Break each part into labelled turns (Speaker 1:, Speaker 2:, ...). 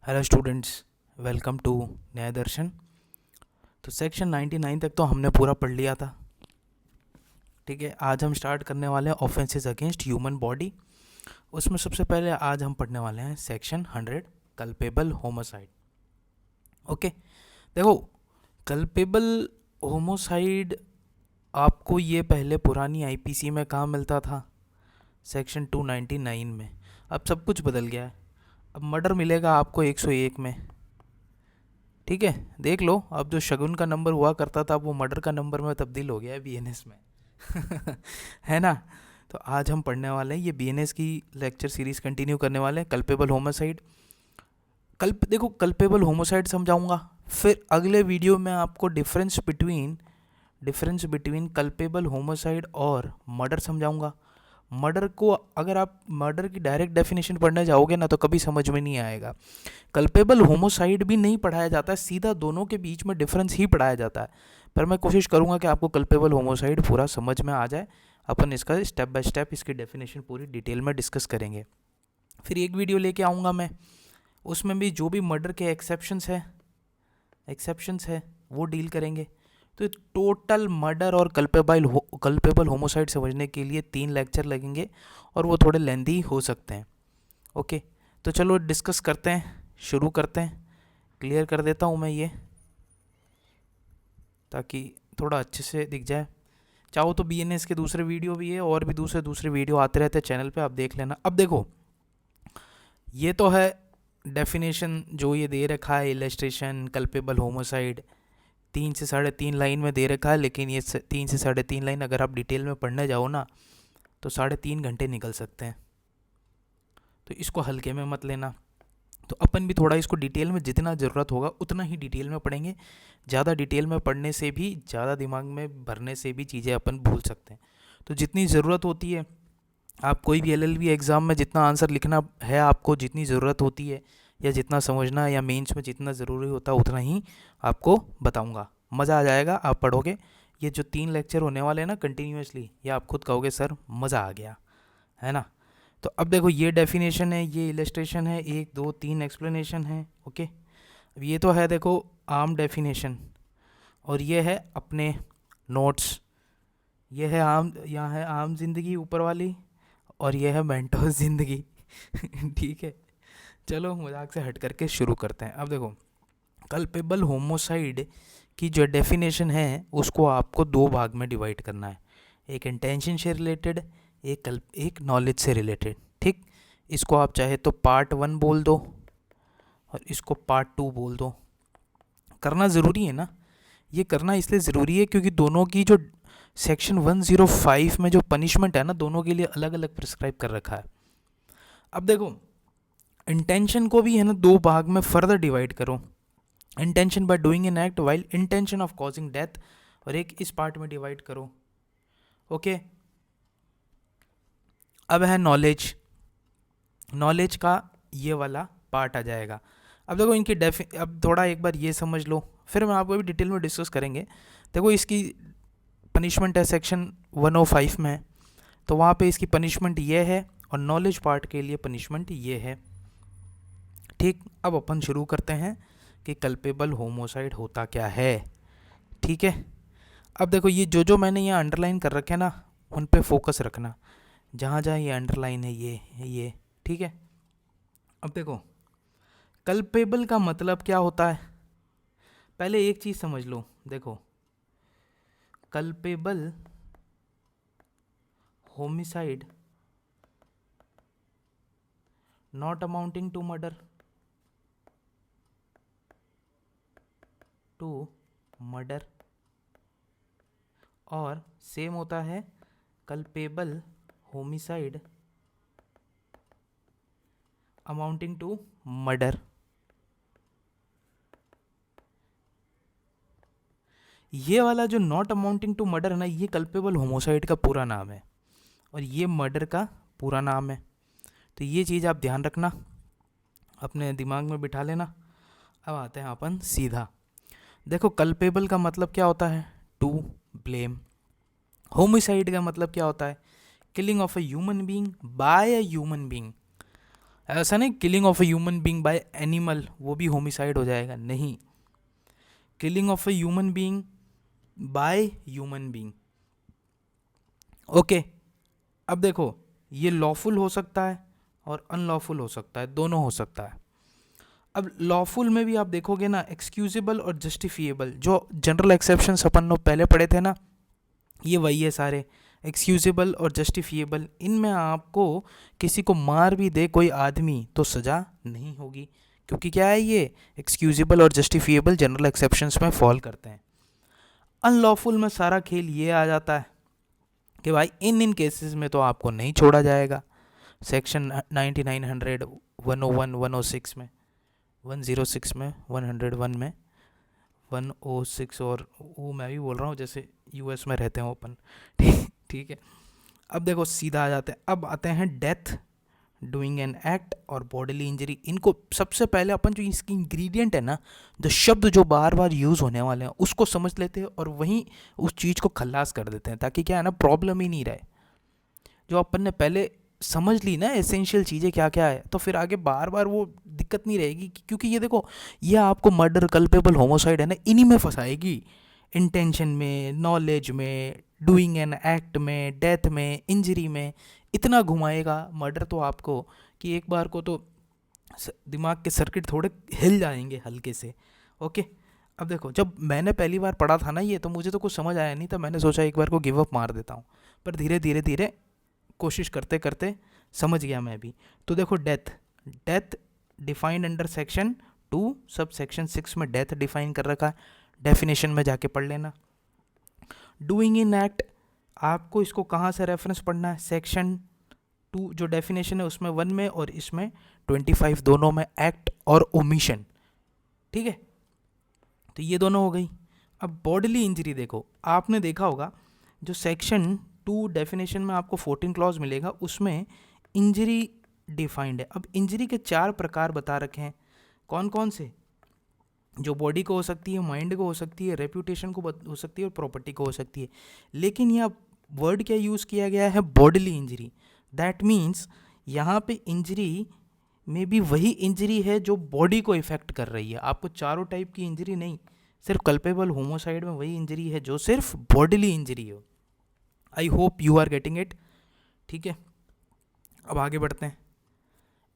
Speaker 1: Hello students, welcome to न्याय दर्शन। तो section 99 तक तो हमने पूरा पढ़ लिया था। ठीक है, आज हम स्टार्ट करने वाले हैं ऑफेंसेस अगेंस्ट ह्यूमन बॉडी। उसमें सबसे पहले आज हम पढ़ने वाले हैं सेक्शन 100 कल्पेबल होमोसाइड। ओके, देखो, कल्पेबल होमोसाइड आपको ये पहले पुरानी आईपीसी में कहाँ मिलता था? सेक्शन 299 में। अब सब कुछ बदल गया है। अब मर्डर मिलेगा आपको 101 में। ठीक है, देख लो, अब जो शगुन का नंबर हुआ करता था वो मर्डर का नंबर में तब्दील हो गया है बीएनएस में। है ना? तो आज हम पढ़ने वाले हैं, ये बीएनएस की लेक्चर सीरीज कंटिन्यू करने वाले हैं, कल्पेबल होमोसाइड। देखो, कल्पेबल होमोसाइड समझाऊंगा, फिर अगले वीडियो में आपको डिफरेंस बिटवीन कल्पेबल होमोसाइड और मर्डर समझाऊंगा। मर्डर को अगर आप मर्डर की डायरेक्ट डेफिनेशन पढ़ने जाओगे ना तो कभी समझ में नहीं आएगा। कल्पेबल होमोसाइड भी नहीं पढ़ाया जाता है, सीधा दोनों के बीच में डिफरेंस ही पढ़ाया जाता है। पर मैं कोशिश करूंगा कि आपको कल्पेबल होमोसाइड पूरा समझ में आ जाए। अपन इसका स्टेप बाय स्टेप इसकी डेफिनेशन पूरी डिटेल में डिस्कस करेंगे। फिर एक वीडियो लेके आऊँगा मैं, उसमें भी जो भी मर्डर के एक्सेप्शंस है वो डील करेंगे। तो टोटल मर्डर और कल्पेबल होमोसाइड समझने के लिए 3 लेक्चर लगेंगे और वो थोड़े लेंदी हो सकते हैं। ओके, तो चलो डिस्कस करते हैं, शुरू करते हैं। क्लियर कर देता हूँ मैं ये, ताकि थोड़ा अच्छे से दिख जाए। चाहो तो बीएनएस के दूसरे वीडियो भी है और भी दूसरे वीडियो आते रहते हैं चैनल पे, आप देख लेना। अब देखो, ये तो है डेफिनेशन जो ये दे रखा है, इलस्ट्रेशन कल्पेबल होमोसाइड 3 से 3.5 लाइन में दे रखा है। लेकिन ये 3 से 3.5 लाइन अगर आप डिटेल में पढ़ने जाओ ना तो 3.5 घंटे निकल सकते हैं। तो इसको हल्के में मत लेना। तो अपन भी थोड़ा इसको डिटेल में जितना ज़रूरत होगा उतना ही डिटेल में पढ़ेंगे। ज़्यादा डिटेल में पढ़ने से भी, ज़्यादा दिमाग में भरने से भी चीज़ें अपन भूल सकते हैं। तो जितनी ज़रूरत होती है, आप कोई भी एलएलबी एग्ज़ाम में जितना आंसर लिखना है, आपको जितनी ज़रूरत होती है या जितना समझना है या मेंस में जितना ज़रूरी होता है उतना ही आपको बताऊंगा। मज़ा आ जाएगा, आप पढ़ोगे। ये जो 3 लेक्चर होने वाले हैं ना कंटिन्यूसली, ये आप खुद कहोगे सर मज़ा आ गया, है ना? तो अब देखो, ये डेफिनेशन है, ये इलस्ट्रेशन है, 1 2 3 एक्सप्लेनेशन है। ओके, अब ये तो है देखो आम डेफिनेशन, और ये है अपने नोट्स। ये है आम, यहाँ है आम जिंदगी ऊपर वाली, और ये है मेंटोस जिंदगी। ठीक है, चलो मजाक से हट करके शुरू करते हैं। अब देखो, कल्पेबल होमोसाइड की जो डेफिनेशन है उसको आपको 2 भाग में डिवाइड करना है। एक इंटेंशन से रिलेटेड, एक नॉलेज से रिलेटेड। ठीक, इसको आप चाहे तो पार्ट 1 बोल दो और इसको पार्ट 2 बोल दो। करना ज़रूरी है ना, ये करना इसलिए ज़रूरी है क्योंकि दोनों की जो सेक्शन 105 में जो पनिशमेंट है ना, दोनों के लिए अलग अलग प्रिस्क्राइब कर रखा है। अब देखो, इंटेंशन को भी है ना 2 भाग में फर्दर डिवाइड करो। Intention by doing an act while intention of causing death, और एक इस पार्ट में डिवाइड करो। ओके, अब है नॉलेज का ये वाला पार्ट आ जाएगा। अब देखो इनकी अब थोड़ा एक बार ये समझ लो, फिर मैं आपको भी डिटेल में डिस्कस करेंगे। देखो, इसकी पनिशमेंट है सेक्शन 105 में, तो वहाँ पे इसकी पनिशमेंट ये है और नॉलेज पार्ट के लिए पनिशमेंट ये है। ठीक, अब अपन शुरू करते हैं कि कल्पेबल होमोसाइड होता क्या है। ठीक है, अब देखो, ये जो मैंने यहाँ अंडरलाइन कर रखे हैं ना, उन पे फोकस रखना। जहाँ जहाँ ये अंडरलाइन है ये। ठीक है, अब देखो, कल्पेबल का मतलब क्या होता है, पहले एक चीज़ समझ लो। देखो, culpable homicide not amounting to murder और सेम होता है culpable homicide amounting to murder. ये वाला जो नॉट अमाउंटिंग टू मर्डर है ना, ये कल्पेबल होमोसाइड का पूरा नाम है और ये मर्डर का पूरा नाम है। तो ये चीज़ आप ध्यान रखना, अपने दिमाग में बिठा लेना। अब आते हैं अपन सीधा। देखो, कल्पेबल का मतलब क्या होता है? To blame. होमिसाइड का मतलब क्या होता है? Killing of a human being by a human being. ऐसा नहीं killing of a human being by animal वो भी होमिसाइड हो जाएगा, नहीं, killing of a human being by human being. Okay, अब देखो ये लॉफुल हो सकता है और अनलॉफुल हो सकता है, दोनों हो सकता है। अब लॉफुल में भी आप देखोगे ना, एक्सक्यूजेबल और जस्टिफिएबल, जो जनरल एक्सेप्शंस अपन लोग पहले पढ़े थे ना, ये वही है सारे, एक्सक्यूजेबल और जस्टिफिएबल। इनमें आपको किसी को मार भी दे कोई आदमी तो सज़ा नहीं होगी, क्योंकि क्या है, ये एक्सक्यूजेबल और जस्टिफिएबल जनरल एक्सेप्शंस में फॉल करते हैं। अनलॉफुल में सारा खेल ये आ जाता है कि भाई इन केसेस में तो आपको नहीं छोड़ा जाएगा। सेक्शन 9900, 101, 106 में, 106 में, 101 में, 106, और वो मैं भी बोल रहा हूँ जैसे यूएस में रहते हैं ओपन। ठीक है, अब देखो सीधा आ जाते हैं, अब आते हैं डेथ, डूइंग एन एक्ट और बॉडीली इंजरी। इनको सबसे पहले अपन जो इसकी इंग्रेडिएंट है ना, जो शब्द जो बार बार यूज़ होने वाले हैं उसको समझ लेते हैं और वहीं उस चीज़ को खल्लास कर देते हैं, ताकि क्या है ना, प्रॉब्लम ही नहीं रहे। जो अपन ने पहले समझ ली ना एसेंशियल चीज़ें क्या क्या है, तो फिर आगे बार बार वो दिक्कत नहीं रहेगी, क्योंकि ये देखो, ये आपको मर्डर, कल्पेबल, होमोसाइड है ना, इन्हीं में फंसाएगी। इंटेंशन में, नॉलेज में, डूइंग एन एक्ट में, डेथ में, इंजरी में, इतना घुमाएगा मर्डर तो आपको कि एक बार को तो दिमाग के सर्किट थोड़े हिल जाएंगे हल्के से। ओके, अब देखो, जब मैंने पहली बार पढ़ा था ना ये, तो मुझे तो कुछ समझ आया नहीं था, मैंने सोचा एक बार को गिव अप मार देता हूँ, पर धीरे धीरे धीरे कोशिश करते करते समझ गया मैं भी। तो देखो, death, death defined under section 2 sub section 6 में डेथ डिफाइन कर रखा है, डेफिनेशन में जाके पढ़ लेना। डूइंग इन एक्ट, आपको इसको कहाँ से रेफरेंस पढ़ना है, सेक्शन 2 जो डेफिनेशन है उसमें 1 में, और इसमें 25 दोनों में, एक्ट और ओमिशन। ठीक है, तो ये दोनों हो गई। अब बॉडीली इंजरी देखो, आपने देखा होगा जो सेक्शन 2 डेफिनेशन में आपको 14 क्लॉज मिलेगा, उसमें इंजरी डिफाइंड है। अब इंजरी के 4 प्रकार बता रखे हैं, कौन कौन से, जो बॉडी को हो सकती है, माइंड को हो सकती है, रेप्यूटेशन को हो सकती है, और प्रॉपर्टी को हो सकती है। लेकिन यह वर्ड क्या यूज़ किया गया है, बॉडीली इंजरी। दैट मीन्स यहाँ पे इंजरी में भी वही इंजरी है जो बॉडी को इफेक्ट कर रही है, आपको चारों टाइप की इंजरी नहीं, सिर्फ कल्पेबल होमोसाइड में वही इंजरी है जो सिर्फ बॉडीली इंजरी हो। I hope you are getting it. ठीक है, अब आगे बढ़ते हैं।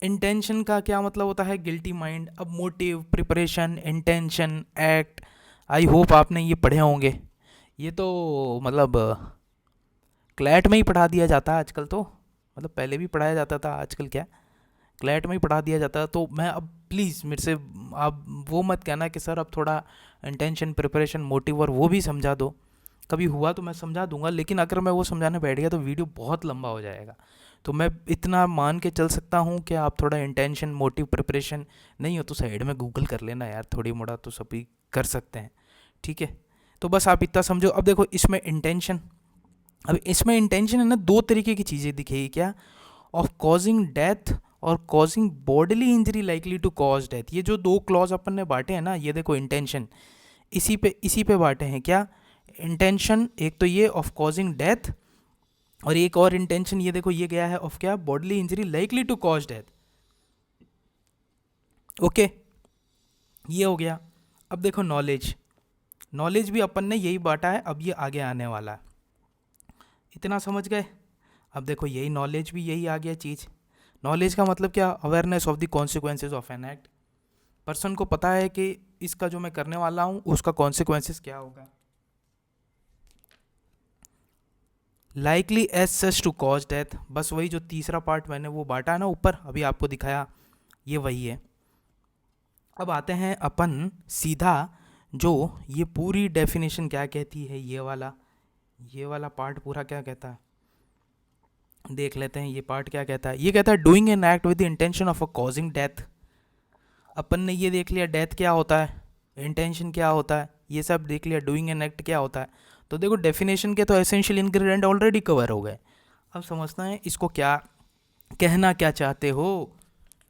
Speaker 1: इंटेंशन का क्या मतलब होता है, गिल्टी माइंड। अब motive, preparation, intention, act, I hope आपने ये पढ़े होंगे। ये तो मतलब क्लैट में ही पढ़ा दिया जाता है आजकल, तो मतलब पहले भी पढ़ाया जाता था, आजकल क्या क्लैट में ही पढ़ा दिया जाता है। तो मैं अब प्लीज़ मेरे से आप वो मत कहना कि सर अब थोड़ा इंटेंशन, प्रिपरेशन, मोटिव और वो भी समझा दो। कभी हुआ तो मैं समझा दूंगा, लेकिन अगर मैं वो समझाने बैठ गया तो वीडियो बहुत लंबा हो जाएगा। तो मैं इतना मान के चल सकता हूँ कि आप थोड़ा इंटेंशन, मोटिव, प्रिपरेशन नहीं हो तो साइड में गूगल कर लेना यार, थोड़ी मोड़ा तो सभी कर सकते हैं। ठीक है, तो बस आप इतना समझो। अब देखो इसमें इंटेंशन, अब इसमें इंटेंशन है ना, 2 तरीके की चीज़ें दिखेगी, क्या, ऑफ कॉजिंग डेथ और causing bodily injury likely to cause death. ये जो 2 क्लॉज अपन ने बांटे हैं ना, ये देखो इंटेंशन इसी पे बांटे हैं, क्या, इंटेंशन एक तो ये ऑफ कॉजिंग डेथ, और एक और इंटेंशन ये देखो ये गया है ऑफ क्या, bodily injury likely to cause death. Okay, ये हो गया। अब देखो नॉलेज, नॉलेज भी अपन ने यही बांटा है, अब ये आगे आने वाला है, इतना समझ गए। अब देखो यही नॉलेज भी यही आ गया चीज़। नॉलेज का मतलब क्या, awareness of the consequences of an act. Person को पता है कि इसका जो मैं करने वाला हूँ उसका कॉन्सिक्वेंसेस क्या होगा। Likely as such to cause death, बस वही जो तीसरा पार्ट मैंने वो बांटा है ना ऊपर, अभी आपको दिखाया, ये वही है। अब आते हैं अपन सीधा, जो ये पूरी डेफिनेशन क्या कहती है, ये वाला पार्ट पूरा क्या कहता है, देख लेते हैं। ये पार्ट क्या कहता है, ये कहता है doing an act with the intention of a causing death. अपन ने ये देख लिया डेथ क्या होता है, इंटेंशन क्या होता है, ये सब देख लिया, डूइंग एन एक्ट क्या होता है। तो देखो डेफिनेशन के तो एसेंशियल इंग्रेडिएंट ऑलरेडी कवर हो गए। अब समझते हैं इसको क्या कहना क्या चाहते हो।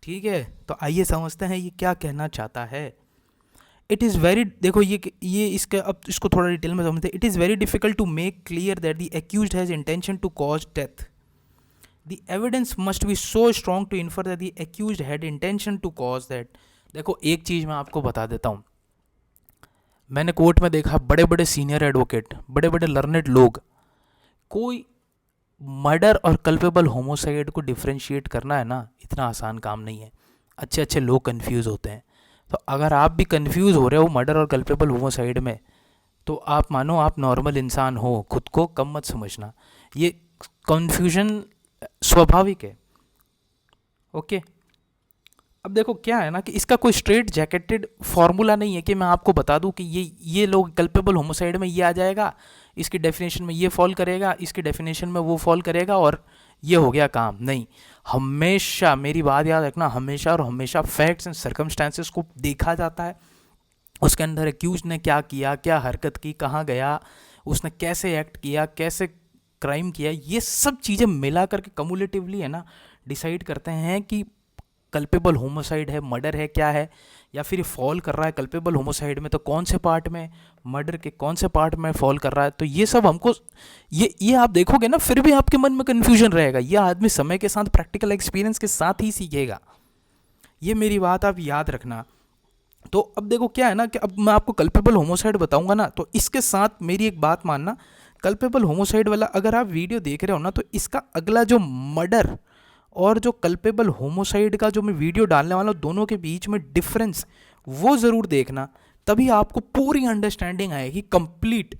Speaker 1: ठीक है, तो आइए समझते हैं ये क्या कहना चाहता है। इट इज़ वेरी, देखो ये इसके, अब इसको थोड़ा डिटेल में समझते हैं। It is very difficult to make clear that the accused has intention to cause death. The evidence must be so strong to infer that the accused had intention to cause that. देखो एक चीज़ मैं आपको बता देता हूँ, मैंने court में देखा बड़े बड़े सीनियर एडवोकेट, बड़े बड़े लर्नेड लोग, कोई मर्डर और कल्पेबल होमोसाइड को डिफ्रेंशिएट करना है ना, इतना आसान काम नहीं है। अच्छे अच्छे लोग कंफ्यूज होते हैं। तो अगर आप भी कंफ्यूज हो रहे हो मर्डर और कल्पेबल होमोसाइड में, तो आप मानो आप नॉर्मल इंसान हो, खुद को कम मत समझना। ये कंफ्यूजन स्वाभाविक है। ओके, अब देखो क्या है ना कि इसका कोई स्ट्रेट जैकेटेड फॉर्मूला नहीं है कि मैं आपको बता दूं कि ये लोग कल्पेबल होमोसाइड में ये आ जाएगा, इसकी डेफिनेशन में ये फॉल करेगा, इसकी डेफिनेशन में वो फॉल करेगा और ये हो गया काम। नहीं, हमेशा मेरी बात याद रखना, हमेशा और हमेशा फैक्ट्स एंड सर्कमस्टांसेस को देखा जाता है। उसके अंदर एक्यूज ने क्या किया, क्या हरकत की, कहाँ गया, उसने कैसे एक्ट किया, कैसे क्राइम किया, ये सब चीज़ें मिला करके कम्युलेटिवली है ना डिसाइड करते हैं कि कल्पेबल होमोसाइड है, मर्डर है, क्या है, या फिर फॉल कर रहा है कल्पेबल होमोसाइड में तो कौन से पार्ट में, मर्डर के कौन से पार्ट में फॉल कर रहा है। तो ये सब हमको ये आप देखोगे ना, फिर भी आपके मन में कन्फ्यूजन रहेगा। ये आदमी समय के साथ प्रैक्टिकल एक्सपीरियंस के साथ ही सीखेगा। ये मेरी बात आप याद रखना। तो अब देखो क्या है ना कि अब मैं आपको कल्पेबल होमोसाइड बताऊंगा ना, तो इसके साथ मेरी एक बात मानना, कल्पेबल होमोसाइड वाला अगर आप वीडियो देख रहे हो ना, तो इसका अगला जो मर्डर और जो कल्पेबल होमोसाइड का जो मैं वीडियो डालने वाला हूँ, दोनों के बीच में डिफरेंस वो ज़रूर देखना, तभी आपको पूरी अंडरस्टैंडिंग आएगी कंप्लीट।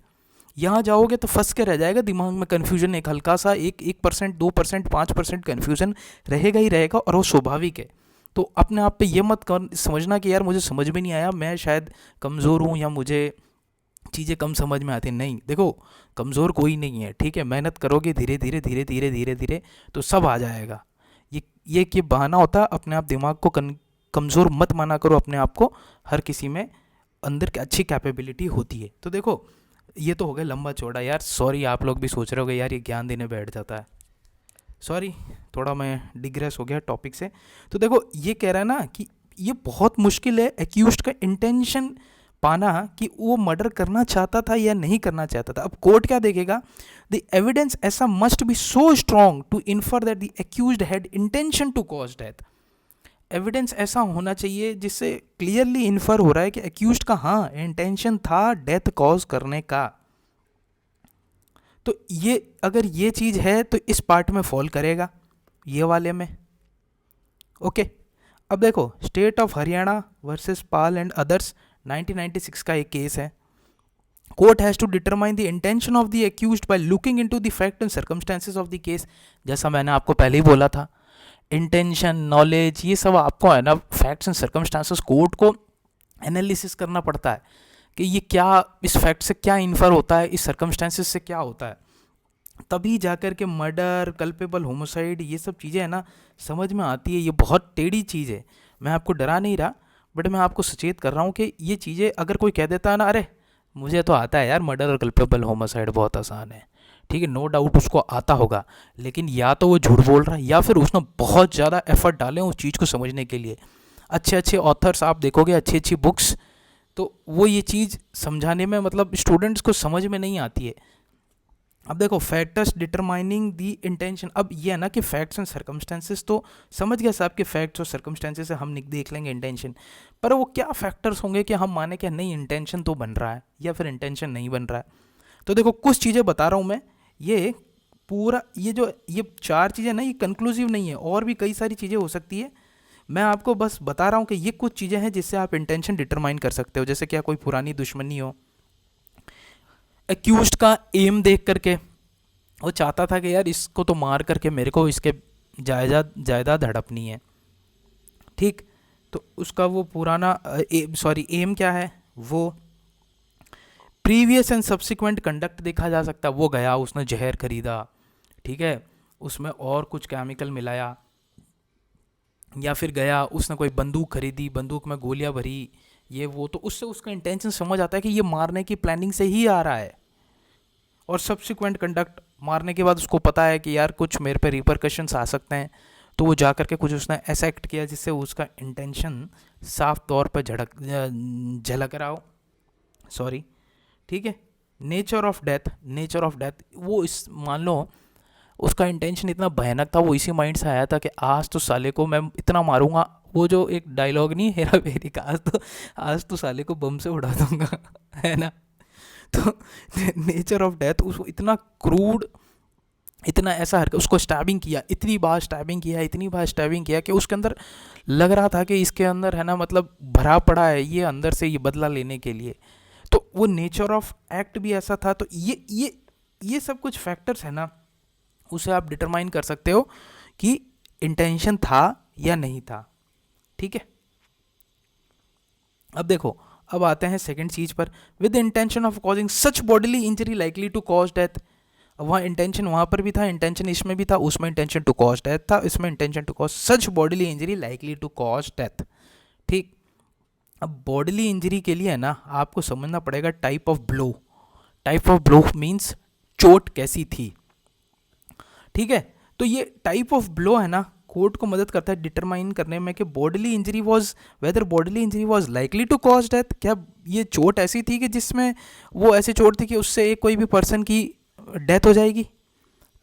Speaker 1: यहाँ जाओगे तो फंस के रह जाएगा दिमाग में कन्फ्यूजन, एक हल्का सा 1% 2% 5% कन्फ्यूजन रहेगा ही रहेगा, और वो स्वाभाविक है। तो अपने आप पे ये मत समझना कि यार मुझे समझ में नहीं आया, मैं शायद कमज़ोर हूँ या मुझे चीज़ें कम समझ में आती। नहीं, देखो कमज़ोर कोई नहीं है, ठीक है, मेहनत करोगे धीरे धीरे धीरे धीरे धीरे धीरे तो सब आ जाएगा। ये कि बहाना होता है, अपने आप दिमाग को कमज़ोर मत माना करो अपने आप को, हर किसी में अंदर की अच्छी कैपेबिलिटी होती है। तो देखो ये तो हो गया लंबा चौड़ा यार, सॉरी आप लोग भी सोच रहे होगे यार ये ज्ञान देने बैठ जाता है, सॉरी थोड़ा मैं डिग्रेस हो गया टॉपिक से। तो देखो ये कह रहा है ना कि ये बहुत मुश्किल है एक्यूज्ड का इंटेंशन पाना कि वो मर्डर करना चाहता था या नहीं करना चाहता था। अब कोर्ट क्या देखेगा, द एविडेंस ऐसा must be so strong to infer that the accused had intention to cause death. Evidence ऐसा होना चाहिए जिससे क्लियरली इन्फर हो रहा है कि एक्यूज्ड का हाँ इंटेंशन था डेथ कॉज करने का। तो ये अगर ये चीज़ है तो इस पार्ट में फॉल करेगा, ये वाले में। ओके, अब देखो state of Haryana versus Pal and others 1996 का एक केस है। Court has to determine the intention of the accused by looking into the fact and circumstances of the case. जैसा मैंने आपको पहले ही बोला था, इंटेंशन, नॉलेज, ये सब आपको है ना फैक्ट्स एंड सर्कमस्टांसेस कोर्ट को एनालिसिस करना पड़ता है कि ये क्या, इस फैक्ट से क्या इन्फर होता है, इस सर्कमस्टांसेस से क्या होता है, तभी जाकर के मर्डर, कल्पेबल होमोसाइड, ये सब चीज़ें है ना समझ में आती है। ये बहुत टेढ़ी चीज़ है, मैं आपको डरा नहीं रहा, बट मैं आपको सचेत कर रहा हूँ कि ये चीज़ें अगर कोई कह देता है ना, अरे मुझे तो आता है यार मर्डर और कल्पेबल होमोसाइड बहुत आसान है, ठीक है, नो डाउट उसको आता होगा, लेकिन या तो वो झूठ बोल रहा है या फिर उसने बहुत ज़्यादा एफर्ट डाले उस चीज़ को समझने के लिए। अच्छे अच्छे ऑथर्स आप देखोगे, अच्छी अच्छी बुक्स, तो वो ये चीज़ समझाने में मतलब स्टूडेंट्स को समझ में नहीं आती है। अब देखो फैक्टर्स डिटरमाइनिंग दी इंटेंशन, अब ये है ना कि फैक्ट्स एंड सर्कमस्टेंसेस तो समझ गया साहब कि फैक्ट्स और सर्कमस्टेंसेस से हम देख लेंगे इंटेंशन, पर वो क्या फैक्टर्स होंगे कि हम माने कि नहीं इंटेंशन तो बन रहा है या फिर इंटेंशन नहीं बन रहा है। तो देखो कुछ चीज़ें बता रहा हूँ मैं, ये पूरा ये 4 चीज़ें ना ये कंक्लूसिव नहीं है, और भी कई सारी चीज़ें हो सकती है। मैं आपको बस बता रहा हूँ कि ये कुछ चीज़ें हैं जिससे आप इंटेंशन डिटरमाइन कर सकते हो। जैसे क्या कोई पुरानी दुश्मनी हो, एक्यूज्ड का एम देख करके वो चाहता था कि यार इसको तो मार करके मेरे को इसके जायदाद हड़पनी है, ठीक, तो उसका वो पुराना एम क्या है, वो प्रीवियस एंड सब्सिक्वेंट कंडक्ट देखा जा सकता है। वो गया, उसने जहर खरीदा, ठीक है, उसमें और कुछ केमिकल मिलाया, या फिर गया उसने कोई बंदूक खरीदी, बंदूक में गोलियां भरी, ये वो, तो उससे उसका इंटेंशन समझ आता है कि ये मारने की प्लानिंग से ही आ रहा है। और सब्सिक्वेंट कंडक्ट, मारने के बाद उसको पता है कि यार कुछ मेरे पे रिपरकशंस आ सकते हैं, तो वो जा करके कुछ उसने ऐसा एक्ट किया जिससे उसका इंटेंशन साफ तौर पर झलक रहा हो, सॉरी, ठीक है। नेचर ऑफ डेथ, वो इस मान लो उसका इंटेंशन इतना भयानक था, वो इसी माइंड से आया था कि आज तो साले को मैं इतना मारूंगा, वो जो एक डायलॉग नहीं हेरा फेरी का, आज तो साले को बम से उड़ा दूंगा है ना। तो नेचर ऑफ डेथ उसको इतना क्रूड, इतना ऐसा हरकत, उसको स्टैबिंग किया, इतनी बार स्टैबिंग किया, इतनी बार स्टैबिंग किया कि उसके अंदर लग रहा था कि इसके अंदर है ना मतलब भरा पड़ा है ये अंदर से, ये बदला लेने के लिए। तो वो नेचर ऑफ एक्ट भी ऐसा था। तो ये सब कुछ फैक्टर्स है ना, उसे आप डिटरमाइन कर सकते हो कि इंटेंशन था या नहीं था। ठीक है, अब देखो, अब आते हैं सेकंड चीज पर, with intention of causing such bodily injury likely to cause death. वहाँ इंटेंशन वहाँ पर भी था, इंटेंशन इसमें भी था, उसमें इंटेंशन टू कॉज डेथ था, इसमें intention to cause such bodily injury likely to cause death. ठीक, अब बॉडीली इंजरी के लिए है ना आपको समझना पड़ेगा type of blow. Type of blow means चोट कैसी थी। ठीक है, तो ये टाइप ऑफ ब्लो है ना कोर्ट को मदद करता है डिटरमाइन करने में कि bodily injury was, whether bodily injury was likely to cause death, क्या ये चोट ऐसी थी कि जिसमें वो ऐसी चोट थी कि उससे एक कोई भी पर्सन की डेथ हो जाएगी।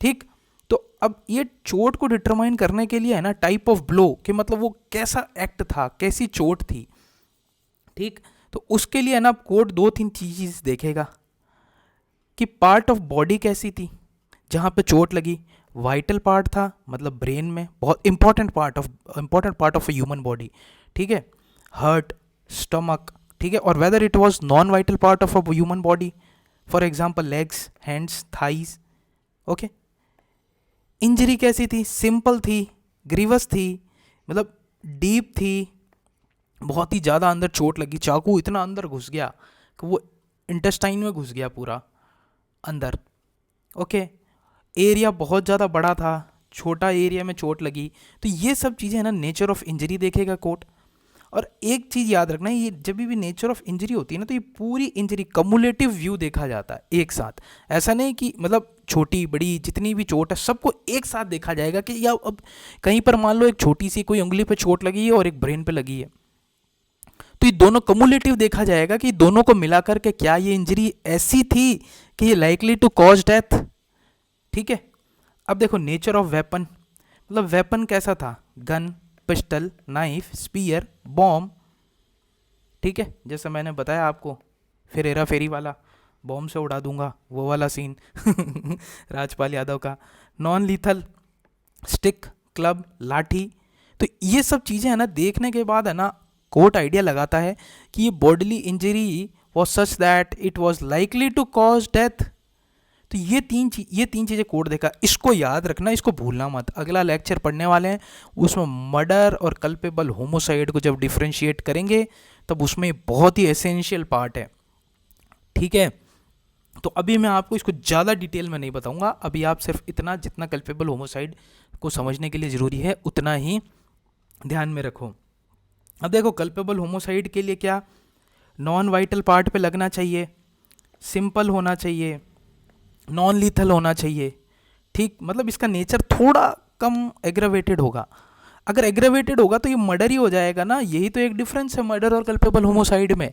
Speaker 1: ठीक, तो अब ये चोट को डिटरमाइन करने के लिए है ना टाइप ऑफ ब्लो कि मतलब वो कैसा एक्ट था, कैसी चोट थी। ठीक, तो उसके लिए है ना कोर्ट दो तीन चीज़ देखेगा कि पार्ट ऑफ बॉडी कैसी थी जहाँ पे चोट लगी, वाइटल पार्ट था मतलब ब्रेन में, बहुत important part of a human body. ठीक है, हार्ट, स्टमक। ठीक है, और whether it was non vital part of a human body, for example legs, hands, thighs. Okay, injury कैसी थी, सिंपल थी, ग्रीवस थी, मतलब डीप थी, बहुत ही ज़्यादा अंदर चोट लगी, चाकू इतना अंदर घुस गया कि वो इंटेस्टाइन में घुस गया पूरा अंदर। ओके, एरिया बहुत ज़्यादा बड़ा था, छोटा एरिया में चोट लगी। तो ये सब चीज़ें है ना नेचर ऑफ इंजरी देखेगा कोर्ट। और एक चीज़ याद रखना, ये जब भी नेचर ऑफ इंजरी होती है ना तो ये पूरी इंजरी कम्युलेटिव व्यू देखा जाता है एक साथ। ऐसा नहीं कि मतलब छोटी बड़ी जितनी भी चोट है सबको एक साथ देखा जाएगा कि या अब कहीं पर मान लो एक छोटी सी कोई उंगली पे चोट लगी है और एक ब्रेन पे लगी है, तो ये दोनों कम्युलेटिव देखा जाएगा कि दोनों को मिलाकर के क्या ये इंजरी ऐसी थी कि ये लाइकली टू कॉज डेथ। ठीक है, अब देखो नेचर ऑफ वेपन, मतलब वेपन कैसा था, gun, pistol, knife, spear, bomb. ठीक है, जैसे मैंने बताया आपको फिर हेरा फेरी वाला बॉम्ब से उड़ा दूंगा वो वाला सीन राजपाल यादव का। नॉन लीथल, स्टिक, क्लब, लाठी। तो ये सब चीज़ें है ना देखने के बाद है ना कोर्ट आइडिया लगाता है कि ये bodily injury was such that it was likely to cause death. तो ये तीन चीज़ें कोर्ट देखा। इसको याद रखना, इसको भूलना मत। अगला लेक्चर पढ़ने वाले हैं उसमें मर्डर और कल्पेबल होमोसाइड को जब डिफ्रेंशिएट करेंगे तब उसमें बहुत ही एसेंशियल पार्ट है। ठीक है, तो अभी मैं आपको इसको ज़्यादा डिटेल में नहीं बताऊंगा, अभी आप सिर्फ इतना जितना कल्पेबल होमोसाइड को समझने के लिए ज़रूरी है उतना ही ध्यान में रखो। अब देखो कल्पेबल होमोसाइड के लिए क्या, नॉन वाइटल पार्ट पे लगना चाहिए, सिंपल होना चाहिए, नॉन लीथल होना चाहिए। ठीक, मतलब इसका नेचर थोड़ा कम एग्रावेटेड होगा। अगर एग्रावेटेड होगा तो ये मर्डर ही हो जाएगा ना। यही तो एक डिफरेंस है मर्डर और कल्पेबल होमोसाइड में,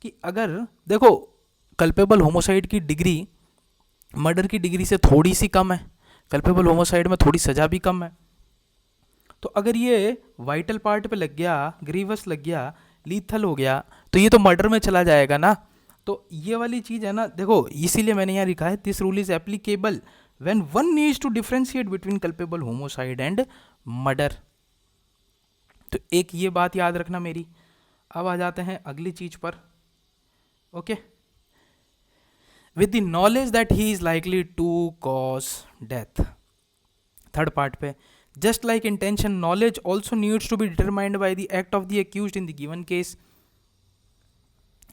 Speaker 1: कि अगर देखो कल्पेबल होमोसाइड की डिग्री मर्डर की डिग्री से थोड़ी सी कम है, कल्पेबल होमोसाइड में थोड़ी सज़ा भी कम है। तो अगर ये वाइटल पार्ट पे लग गया, ग्रीवस लग गया, लीथल हो गया, तो ये तो मर्डर में चला जाएगा ना। तो ये वाली चीज़ है ना, देखो इसीलिए मैंने यहाँ लिखा है this rule is applicable when one needs to differentiate between culpable homicide and murder. तो एक ये बात याद रखना मेरी। अब आ जाते हैं अगली चीज पर। Okay, with the knowledge that he is likely to cause death, third part पे, just like intention knowledge also needs to be determined by the act of the accused in the given case.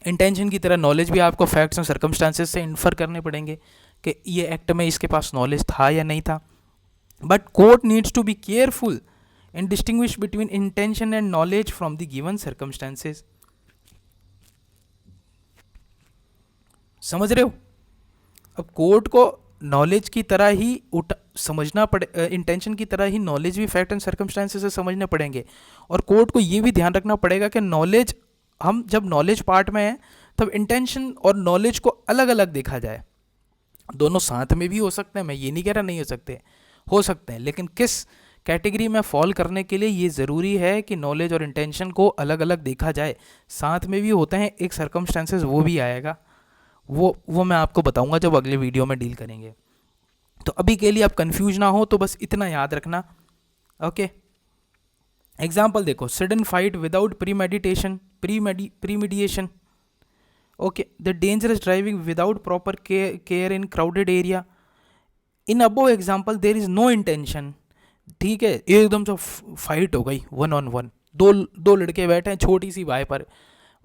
Speaker 1: Intention की तरह knowledge भी आपको facts और circumstances से infer करने पड़ेंगे कि ये एक्ट में इसके पास नॉलेज था या नहीं था। But court needs to be careful and distinguish between intention and knowledge from the given circumstances. समझ रहे हो? अब कोर्ट को नॉलेज की तरह ही समझना पड़े, इंटेंशन की तरह ही नॉलेज भी फैक्ट एंड सर्कमस्टांसेस से समझने पड़ेंगे। और कोर्ट को ये भी ध्यान रखना पड़ेगा कि नॉलेज, हम जब नॉलेज पार्ट में हैं तब इंटेंशन और नॉलेज को अलग अलग देखा जाए। दोनों साथ में भी हो सकते हैं, मैं ये नहीं कह रहा नहीं हो सकते, हो सकते हैं, लेकिन किस कैटेगरी में फॉल करने के लिए ये ज़रूरी है कि नॉलेज और इंटेंशन को अलग अलग देखा जाए। साथ में भी होते हैं एक सर्कमस्टेंसेस, वो भी आएगा, वो मैं आपको बताऊंगा जब अगले वीडियो में डील करेंगे। तो अभी के लिए आप कंफ्यूज ना हो, तो बस इतना याद रखना। ओके, एग्जाम्पल देखो, sudden fight without premeditation. Okay, the dangerous driving without proper care in crowded area. In above example there is no intention. ठीक है, एकदम से फाइट हो गई 1-on-1, दो लड़के बैठे हैं छोटी सी भाई पर,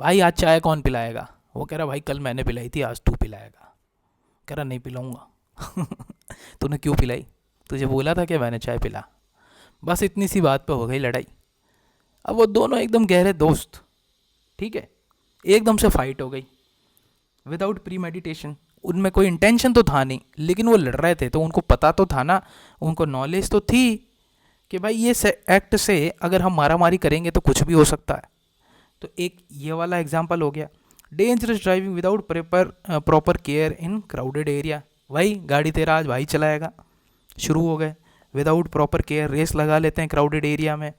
Speaker 1: भाई आज चाय कौन पिलाएगा? वो कह रहा भाई कल मैंने पिलाई थी, आज तू पिलाएगा। कह रहा नहीं पिलाऊंगा। तूने क्यों पिलाई? तुझे बोला था कि मैंने चाय पिला। बस इतनी सी बात पे हो गई लड़ाई। अब वो दोनों एकदम गहरे दोस्त, ठीक है, एकदम से फाइट हो गई विदाउट प्री मेडिटेशन। उनमें कोई इंटेंशन तो था नहीं, लेकिन वो लड़ रहे थे तो उनको पता तो था ना, उनको नॉलेज तो थी कि भाई ये एक्ट से अगर हम मारामारी करेंगे तो कुछ भी हो सकता है। तो एक ये वाला एग्जांपल हो गया। Dangerous driving without proper care in crowded area. भाई गाड़ी तेरा आज भाई चलाएगा, शुरू हो गए विदाउट प्रॉपर केयर, रेस लगा लेते हैं क्राउडेड एरिया में।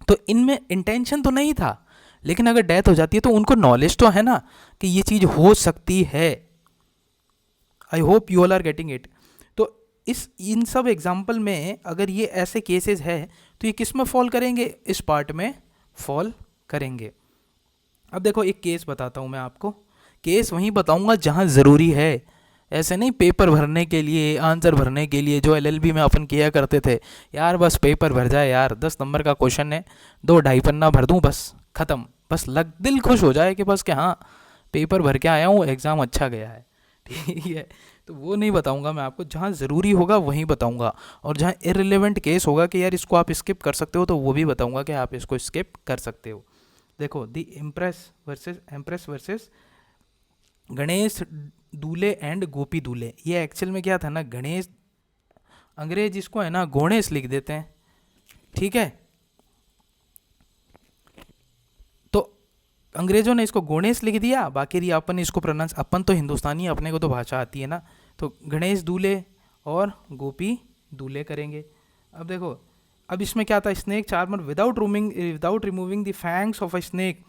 Speaker 1: तो इनमें इंटेंशन तो नहीं था, लेकिन अगर डेथ हो जाती है तो उनको नॉलेज तो है ना कि ये चीज़ हो सकती है। I hope you all are getting it. तो इन सब एग्जाम्पल में अगर ये ऐसे केसेस है तो ये किस में फॉल करेंगे? इस पार्ट में फॉल करेंगे। अब देखो एक केस बताता हूँ मैं आपको, केस वहीं बताऊँगा जहाँ ज़रूरी है, ऐसे नहीं पेपर भरने के लिए, आंसर भरने के लिए, जो एलएलबी में अपन किया करते थे यार, बस पेपर भर जाए यार, 10 नंबर का क्वेश्चन है, 2-2.5 पन्ना भर दूँ, बस ख़त्म, बस दिल खुश हो जाए कि बस कि हाँ पेपर भर के आया हूँ, एग्ज़ाम अच्छा गया है। ठीक है, तो वो नहीं बताऊंगा मैं आपको, जहाँ ज़रूरी होगा वहीं बताऊंगा, और जहाँ इररिलेवेंट केस होगा कि यार इसको आप स्किप कर सकते हो तो वो भी बताऊंगा कि आप इसको स्किप कर सकते हो। देखो, द एम्प्रेस वर्सेस गणेश दूल्हे एंड गोपी दूल्हे। ये एक्चुअल में क्या था ना, गणेश, अंग्रेज इसको है ना गणेश लिख देते हैं, ठीक है, तो अंग्रेजों ने इसको गणेश लिख दिया, बाकी अपन इसको प्रोनाउंस, अपन तो हिंदुस्तानी, अपने को तो भाषा आती है ना, तो गणेश दूल्हे और गोपी दूल्हे करेंगे। अब देखो, अब इसमें क्या था, snake charmer without removing the fangs of a snake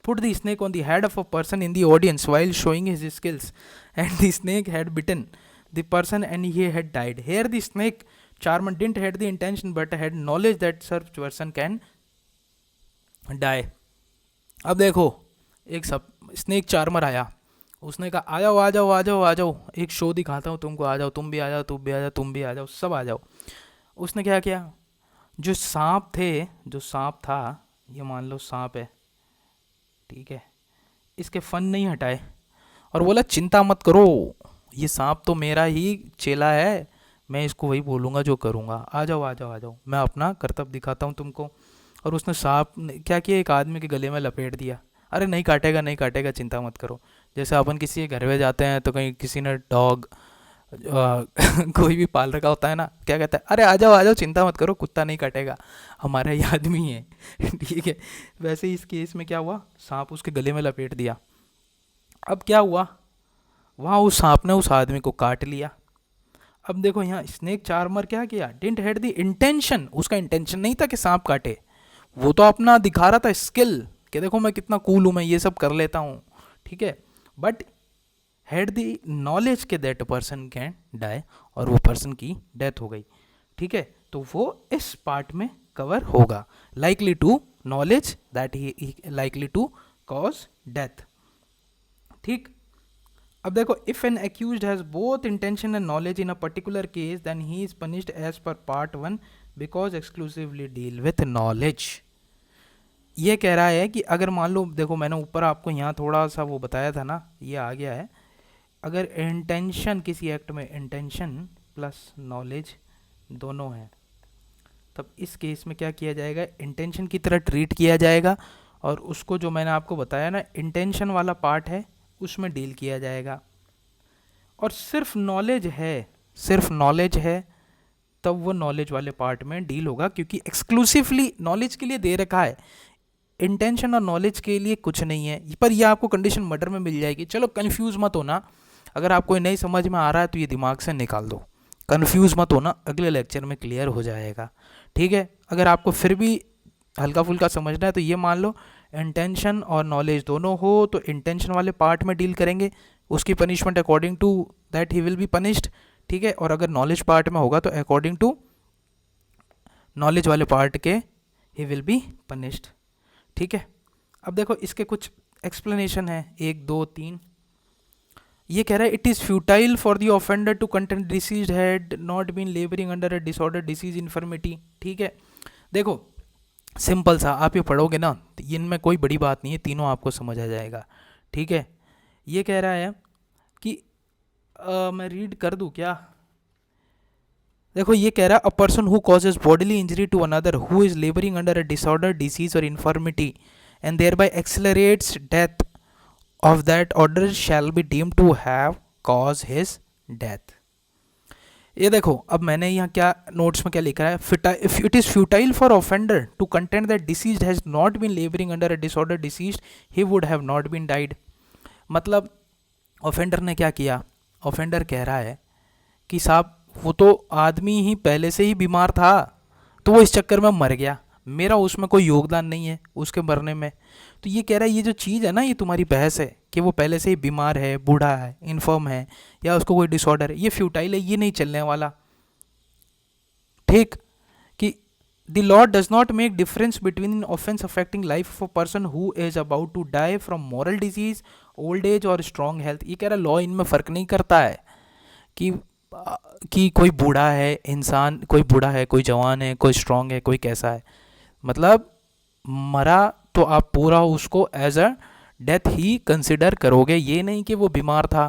Speaker 1: put the snake on the head of a person in the audience while showing his skills, and the snake had bitten the person and he had died. Here the snake charmer didn't had the intention but had knowledge that such person can die. अब देखो, एक सब snake charmer आया, उसने कहा आ जाओ आ जाओ आ जाओ आ जाओ, एक शो दिखाता हूँ तुमको, आ जाओ, तुम भी आ जाओ, तुम भी आ जाओ, तुम भी आ जाओ, सब आ जाओ। उसने क्या किया, जो सांप था, ये मान लो सांप है, ठीक है, इसके फन नहीं हटाए और बोला चिंता मत करो, ये सांप तो मेरा ही चेला है, मैं इसको वही बोलूँगा जो करूँगा, आ जाओ आ जाओ आ जाओ, मैं अपना कर्तव्य दिखाता हूँ तुमको। और उसने सांप ने क्या किया, एक आदमी के गले में लपेट दिया, अरे नहीं काटेगा नहीं काटेगा, चिंता मत करो। जैसे अपन किसी के घर में जाते हैं तो कहीं किसी ने डॉग कोई भी पाल रखा होता है ना, क्या कहता है, अरे आ जाओ चिंता मत करो, कुत्ता नहीं काटेगा, हमारा ही आदमी है। ठीक है, वैसे ही इस केस में क्या हुआ, सांप उसके गले में लपेट दिया। अब क्या हुआ, वहाँ उस सांप ने उस आदमी को काट लिया। अब देखो यहाँ स्नेक चार्मर क्या किया, डिडंट हैड द इंटेंशन, उसका इंटेंशन नहीं था कि सांप काटे, वो तो अपना दिखा रहा था स्किल कि देखो मैं कितना कूल हूँ, मैं ये सब कर लेता हूँ, ठीक है, बट हैड द नॉलेज के दैट पर्सन कैन डाई, और वो पर्सन की डेथ हो गई। ठीक है, तो वो इस पार्ट में कवर होगा, likely to knowledge that he likely to cause death. ठीक, अब देखो, if an accused has both intention and knowledge in a particular case then he is punished as per part 1 because exclusively deal with knowledge. ये कह रहा है कि अगर मान लो, देखो मैंने ऊपर आपको यहाँ थोड़ा सा वो बताया था ना, ये आ गया है, अगर इंटेंशन किसी एक्ट में इंटेंशन प्लस नॉलेज दोनों हैं, तब इस केस में क्या किया जाएगा, इंटेंशन की तरह ट्रीट किया जाएगा, और उसको जो मैंने आपको बताया ना इंटेंशन वाला पार्ट है उसमें डील किया जाएगा। और सिर्फ नॉलेज है तब वो नॉलेज वाले पार्ट में डील होगा, क्योंकि एक्सक्लूसिवली नॉलेज के लिए दे रखा है, इंटेंशन और नॉलेज के लिए कुछ नहीं है। पर ये आपको कंडीशन मर्डर में मिल जाएगी। चलो कंफ्यूज मत होना, अगर आपको नहीं समझ में आ रहा है तो ये दिमाग से निकाल दो, कंफ्यूज मत होना, अगले लेक्चर में क्लियर हो जाएगा, ठीक है। अगर आपको फिर भी हल्का फुल्का समझना है तो ये मान लो इंटेंशन और नॉलेज दोनों हो तो इंटेंशन वाले पार्ट में डील करेंगे, उसकी punishment according to that he will be punished, ठीक है। और अगर नॉलेज पार्ट में होगा तो अकॉर्डिंग टू नॉलेज वाले पार्ट के ही विल बी पनिश्ड, ठीक है। अब देखो इसके कुछ एक्सप्लेनेशन है, 1 2 3। ये कह रहा है it is futile for the offender to contend disease had not been labouring under a disorder disease infirmity, ठीक है। देखो सिंपल सा, आप ये पढ़ोगे ना तो इनमें कोई बड़ी बात नहीं है, तीनों आपको समझ आ जाएगा, ठीक है। ये कह रहा है कि मैं रीड कर दूं क्या? देखो ये कह रहा है a person who causes bodily injury to another who is labouring under a disorder disease और infirmity and thereby accelerates death of that order shall be deemed to have cause his death. ये देखो अब मैंने यहाँ क्या notes में क्या लिखा है, it is futile for offender to contend that disease has not been labouring under a disorder disease he would have not been died. मतलब ऑफेंडर ने क्या किया, ऑफेंडर कह रहा है कि साहब वो तो आदमी ही पहले से ही बीमार था तो वो इस चक्कर में मर गया, मेरा उसमें कोई योगदान नहीं है उसके मरने में। तो ये कह रहा है ये जो चीज़ है ना, ये तुम्हारी बहस है कि वो पहले से ही बीमार है, बूढ़ा है, इन्फर्म है या उसको कोई डिसऑर्डर है, ये फ्यूटाइल है, ये नहीं चलने वाला, ठीक। कि the law does not make difference between in offence affecting life of a person who is about to die from moral disease, old age और स्ट्रॉन्ग हेल्थ। ये कह रहा है लॉ इनमें फ़र्क नहीं करता है कि कोई बूढ़ा है इंसान, कोई बूढ़ा है, कोई जवान है, कोई स्ट्रांग है, कोई कैसा है। मतलब मरा तो आप पूरा उसको एज अ डेथ ही कंसिडर करोगे, ये नहीं कि वो बीमार था,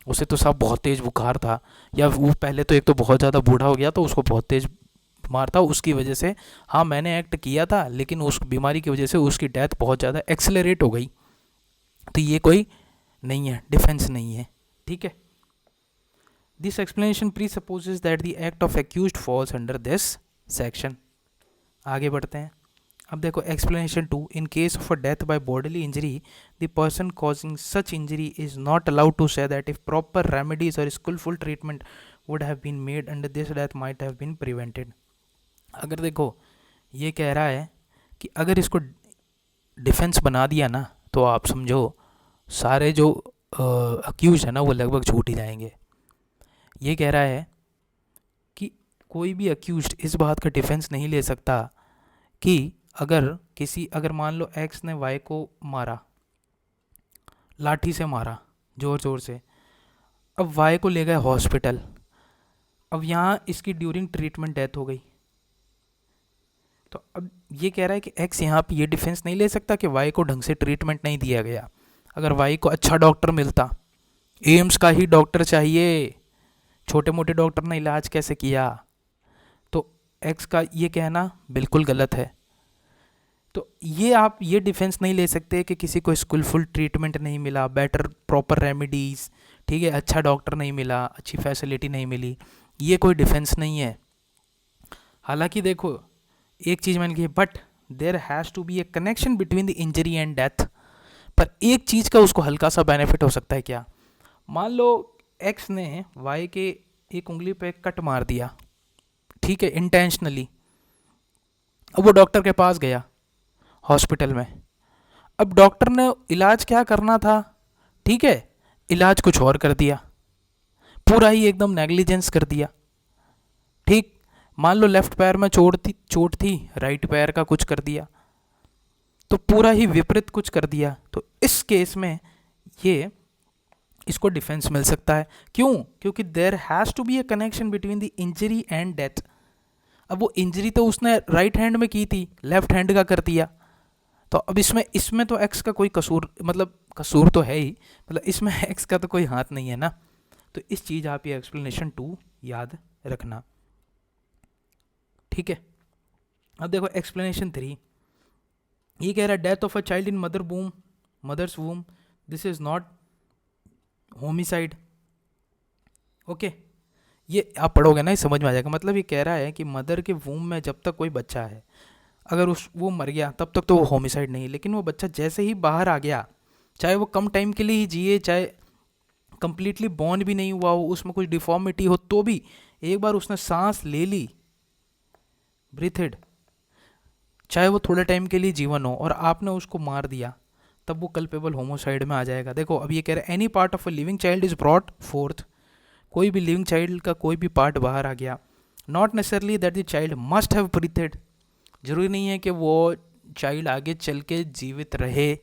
Speaker 1: उसे तो साहब बहुत तेज़ बुखार था, या वो पहले तो एक तो बहुत ज़्यादा बूढ़ा हो गया तो उसको बहुत तेज़ बीमार था, उसकी वजह से हाँ मैंने एक्ट किया था लेकिन उस बीमारी की वजह से उसकी डेथ बहुत ज़्यादा एक्सेलरेट हो गई, तो ये कोई नहीं है, डिफेंस नहीं है, ठीक है। This explanation presupposes that the act of accused falls under this section. आगे बढ़ते हैं। अब देखो explanation 2, in case of a death by bodily injury the person causing such injury is not allowed to say that if proper remedies और skilful treatment would have been made under this death might have been prevented. अगर देखो ये कह रहा है कि अगर इसको डिफेंस बना दिया ना तो आप समझो सारे जो अक्यूज है ना वो लगभग छूट ही जाएंगे। ये कह रहा है कि कोई भी अक्यूज्ड इस बात का डिफेंस नहीं ले सकता कि अगर मान लो एक्स ने वाई को मारा, लाठी से मारा ज़ोर ज़ोर से, अब वाई को ले गए हॉस्पिटल, अब यहाँ इसकी ड्यूरिंग ट्रीटमेंट डेथ हो गई, तो अब ये कह रहा है कि एक्स यहाँ पे ये डिफेंस नहीं ले सकता कि वाई को ढंग से ट्रीटमेंट नहीं दिया गया। अगर वाई को अच्छा डॉक्टर मिलता, एम्स का ही डॉक्टर चाहिए, छोटे मोटे डॉक्टर ने इलाज कैसे किया, तो एक्स का ये कहना बिल्कुल गलत है। तो ये आप ये डिफेंस नहीं ले सकते कि किसी को स्किलफुल ट्रीटमेंट नहीं मिला, बेटर प्रॉपर रेमेडीज़, ठीक है, अच्छा डॉक्टर नहीं मिला, अच्छी फैसिलिटी नहीं मिली, ये कोई डिफेंस नहीं है। हालांकि देखो एक चीज़ मैंने कही, but there has to be a connection between the injury and death. पर एक चीज़ का उसको हल्का सा बेनिफिट हो सकता है, क्या? मान लो एक्स ने वाई के एक उंगली पे कट मार दिया, ठीक है, इंटेंशनली। अब वो डॉक्टर के पास गया हॉस्पिटल में, अब डॉक्टर ने इलाज क्या करना था, ठीक है, इलाज कुछ और कर दिया, पूरा ही एकदम नेग्लिजेंस कर दिया, ठीक। मान लो लेफ्ट पैर में चोट थी, राइट पैर का कुछ कर दिया, तो पूरा ही विपरीत कुछ कर दिया। तो इस केस में ये इसको डिफेंस मिल सकता है। क्यों? क्योंकि there has to be a connection between the injury and death. अब वो इंजरी तो उसने राइट हैंड में की थी, लेफ्ट हैंड का कर दिया, तो अब इसमें तो एक्स का कोई कसूर, मतलब कसूर तो है ही, मतलब इसमें एक्स का तो कोई हाथ नहीं है ना। तो इस चीज़ आप ये एक्सप्लेनेशन 2 याद रखना, ठीक है। अब देखो एक्सप्लेनेशन 3, ये कह रहा है death of a child in mother's womb this is not homicide. Okay, ये आप पढ़ोगे ना ये समझ में आ जाएगा। मतलब ये कह रहा है कि मदर के वूम में जब तक कोई बच्चा है, अगर वो मर गया तब तक तो वो होमिसाइड नहीं है, लेकिन वो बच्चा जैसे ही बाहर आ गया, चाहे वो कम टाइम के लिए ही जिए, चाहे कंप्लीटली बॉर्न भी नहीं हुआ हो, उसमें कुछ डिफॉर्मिटी हो, तो भी एक बार उसने सांस ले ली, ब्रीथेड, चाहे वो थोड़े टाइम के लिए जीवन हो, और आपने उसको मार दिया, तब वो कल्पेबल होमोसाइड में आ जाएगा। देखो अब ये कह रहे हैं any part of a living child is brought fourth, कोई भी लिविंग चाइल्ड का कोई भी पार्ट बाहर आ गया, not necessarily that the child must have ब्रीथेड, जरूरी नहीं है कि वो चाइल्ड आगे चल के जीवित रहे,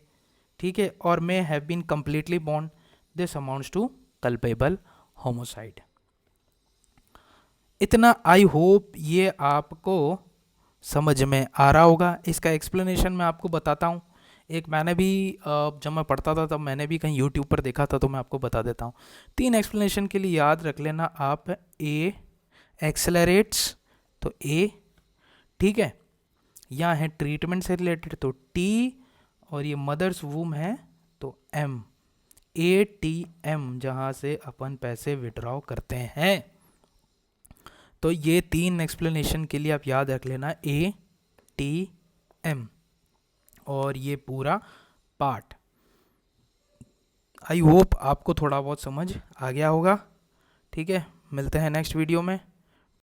Speaker 1: ठीक है, और may have been completely born, this amounts to culpable homicide. इतना आई होप ये आपको समझ में आ रहा होगा। इसका एक्सप्लेनेशन मैं आपको बताता हूँ। एक मैंने भी जब मैं पढ़ता था तब मैंने भी कहीं यूट्यूब पर देखा था, तो मैं आपको बता देता हूँ। 3 एक्सप्लेनेशन के लिए याद रख लेना आप, ए एक्सेलरेट्स तो ए, ठीक है, यहाँ है ट्रीटमेंट से रिलेटेड तो टी, और ये मदर्स वूम है तो एम, ATM, जहाँ से अपन पैसे विड्रॉ करते हैं। तो ये 3 एक्सप्लेनेशन के लिए आप याद रख लेना ATM और ये पूरा पार्ट। आई होप आपको थोड़ा बहुत समझ आ गया होगा। ठीक है, मिलते हैं नेक्स्ट वीडियो में।